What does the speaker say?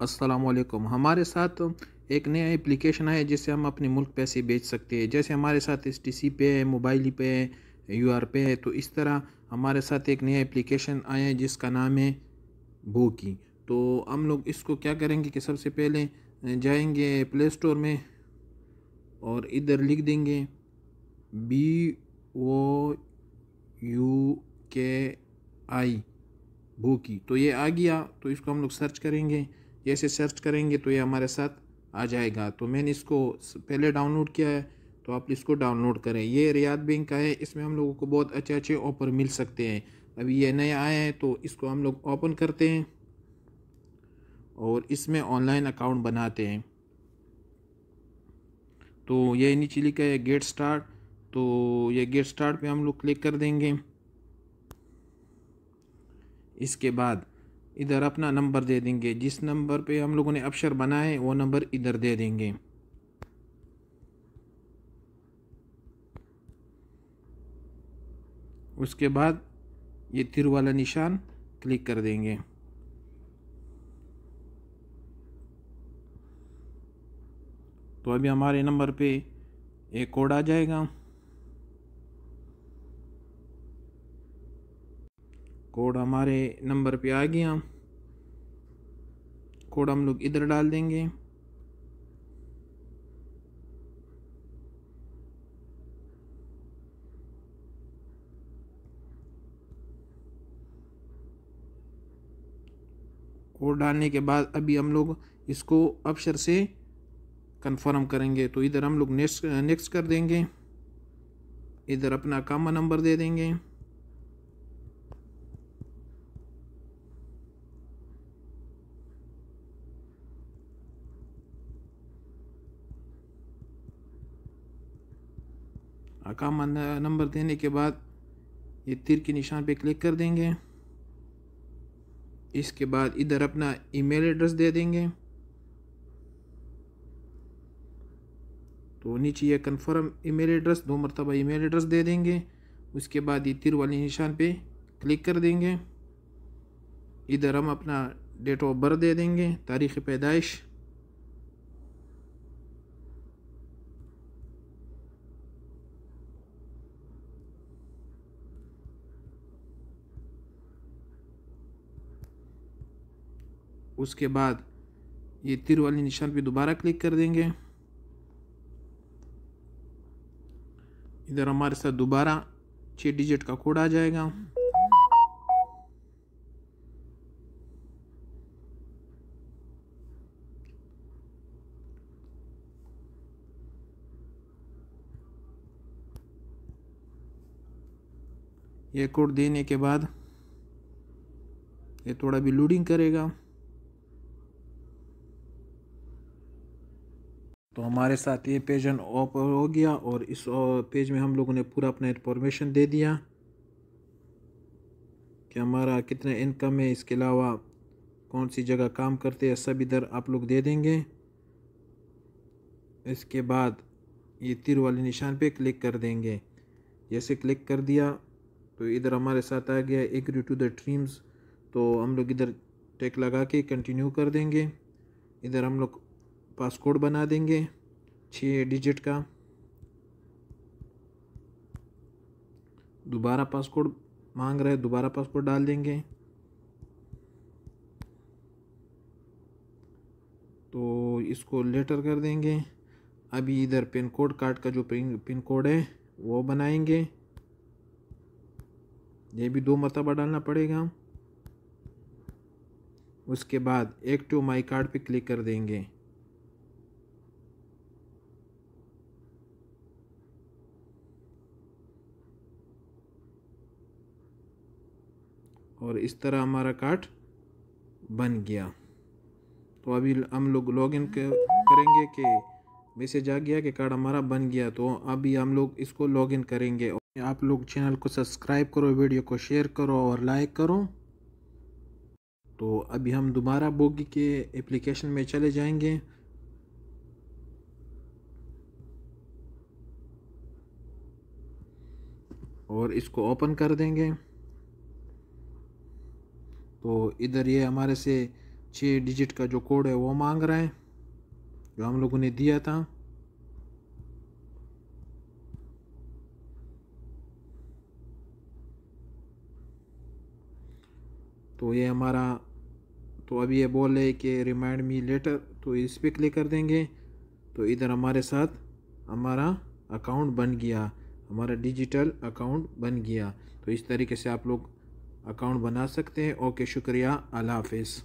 अस्सलामुअलैकुम। हमारे साथ एक नया एप्लीकेशन है जिससे हम अपने मुल्क पैसे भेज सकते हैं। जैसे हमारे साथ एसटीसी पे है, मोबाइल पे है, यूआर पे है, तो इस तरह हमारे साथ एक नया एप्लीकेशन आया है जिसका नाम है बोकी। तो हम लोग इसको क्या करेंगे कि सबसे पहले जाएंगे प्ले स्टोर में और इधर लिख देंगे BOUKI भूकी। तो ये आ गया, तो इसको हम लोग सर्च करेंगे। जैसे सर्च करेंगे तो ये हमारे साथ आ जाएगा। तो मैंने इसको पहले डाउनलोड किया है, तो आप इसको डाउनलोड करें। ये रियाद बैंक का है, इसमें हम लोगों को बहुत अच्छे अच्छे ऑफर मिल सकते हैं। अभी ये नया आया है तो इसको हम लोग ओपन करते हैं और इसमें ऑनलाइन अकाउंट बनाते हैं। तो ये नीचे लिखा है गेट स्टार्ट, तो ये गेट स्टार्ट पे हम लोग क्लिक कर देंगे। इसके बाद इधर अपना नंबर दे देंगे, जिस नंबर पे हम लोगों ने अक्षर बनाए है वो नंबर इधर दे देंगे। उसके बाद ये तीर वाला निशान क्लिक कर देंगे। तो अभी हमारे नंबर पे एक कोड आ जाएगा। कोड हमारे नंबर पे आ गया। कोड हम लोग इधर डाल देंगे। कोड डालने के बाद अभी हम लोग इसको अक्षर से कंफर्म करेंगे। तो इधर हम लोग नेक्स्ट नेक्स्ट कर देंगे। इधर अपना अकाउंट नंबर दे देंगे। अकाउंट नंबर देने के बाद ये तीर के निशान पे क्लिक कर देंगे। इसके बाद इधर अपना ईमेल एड्रेस दे देंगे। तो नीचे ये कन्फर्म ईमेल एड्रेस, 2 मरतबा ईमेल एड्रेस दे देंगे। उसके बाद ये तीर वाले निशान पे क्लिक कर देंगे। इधर हम अपना डेट ऑफ बर्थ दे देंगे, तारीख़ पैदाइश। उसके बाद ये तीर वाले निशान पे दोबारा क्लिक कर देंगे। इधर हमारे साथ दोबारा 6 डिजिट का कोड आ जाएगा। ये कोड देने के बाद ये थोड़ा भी लोडिंग करेगा। तो हमारे साथ ये पेज ओपन हो गया और इस पेज में हम लोगों ने पूरा अपना इंफॉर्मेशन दे दिया कि हमारा कितना इनकम है, इसके अलावा कौन सी जगह काम करते हैं, सब इधर आप लोग दे देंगे। इसके बाद ये तीर वाले निशान पे क्लिक कर देंगे। जैसे क्लिक कर दिया तो इधर हमारे साथ आ गया एग्री टू द ड्रीम्स। तो हम लोग इधर टेक लगा के कंटिन्यू कर देंगे। इधर हम लोग पासकोड बना देंगे 6 डिजिट का। दोबारा पासकोड मांग रहा है, दोबारा पासकोड डाल देंगे। तो इसको लेटर कर देंगे। अभी इधर पिन कोड कार्ड का जो पिन कोड है वो बनाएंगे। ये भी 2 मरतबा डालना पड़ेगा। उसके बाद एक्टिव माई कार्ड पे क्लिक कर देंगे। और इस तरह हमारा कार्ड बन गया। तो अभी हम लोग लॉगिन करेंगे कि मैसेज आ गया कि कार्ड हमारा बन गया। तो अभी हम लोग इसको लॉगिन करेंगे। आप लोग चैनल को सब्सक्राइब करो, वीडियो को शेयर करो और लाइक करो। तो अभी हम दोबारा बोगी के एप्लीकेशन में चले जाएंगे। और इसको ओपन कर देंगे। तो इधर ये हमारे से 6 डिजिट का जो कोड है वो मांग रहा है जो हम लोगों ने दिया था। तो ये हमारा, तो अभी ये बोल रहे कि रिमाइंड मी लेटर, तो इस पर क्लिक कर देंगे तो इधर हमारे साथ हमारा अकाउंट बन गया, हमारा डिजिटल अकाउंट बन गया। तो इस तरीके से आप लोग अकाउंट बना सकते हैं। ओके, शुक्रिया, अल्लाह हाफिज़।